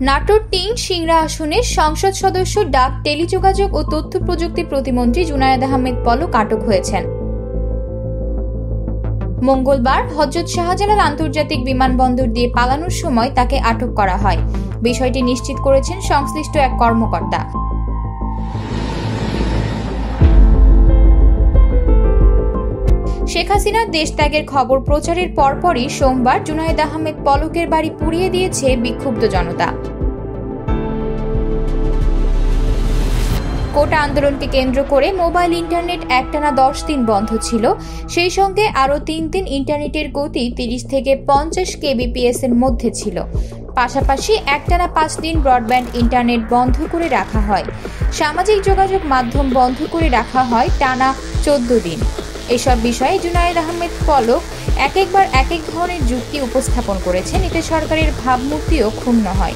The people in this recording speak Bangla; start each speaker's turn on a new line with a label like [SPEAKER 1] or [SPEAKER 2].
[SPEAKER 1] নাটোর ৩ সিংড়া আসনের সংসদ সদস্য ডাক, টেলিযোগাযোগ ও তথ্য প্রযুক্তি প্রতিমন্ত্রী জুনায়েদ আহমেদ পলক আটক হয়েছেন। মঙ্গলবার হযরত শাহজালাল আন্তর্জাতিক বিমানবন্দর দিয়ে পালানোর সময় তাকে আটক করা হয়। বিষয়টি নিশ্চিত করেছেন সংশ্লিষ্ট এক কর্মকর্তা। শেখ হাসিনার দেশত্যাগের খবর প্রচারের পরপরই সোমবার জুনায়েদ আহমেদ পলকের বাড়ি পুড়িয়ে দিয়েছে বিক্ষুব্ধ জনতা। কোটা আন্দোলনকে কেন্দ্র করে মোবাইল ইন্টারনেট একটানা 10 দিন বন্ধ ছিল। সেই সঙ্গে আরও 3 দিন ইন্টারনেটের গতি 30 থেকে 50 kbps এর মধ্যে ছিল। পাশাপাশি একটানা 5 দিন ব্রডব্যান্ড ইন্টারনেট বন্ধ করে রাখা হয়। সামাজিক যোগাযোগ মাধ্যম বন্ধ করে রাখা হয় টানা 14 দিন। এসব বিষয়ে জুনায়েদ আহমেদ পলক একবার এক ধরনের যুক্তি উপস্থাপন করেছেন, এতে সরকারের ভাবমূর্তিও ক্ষুণ্ণ হয়।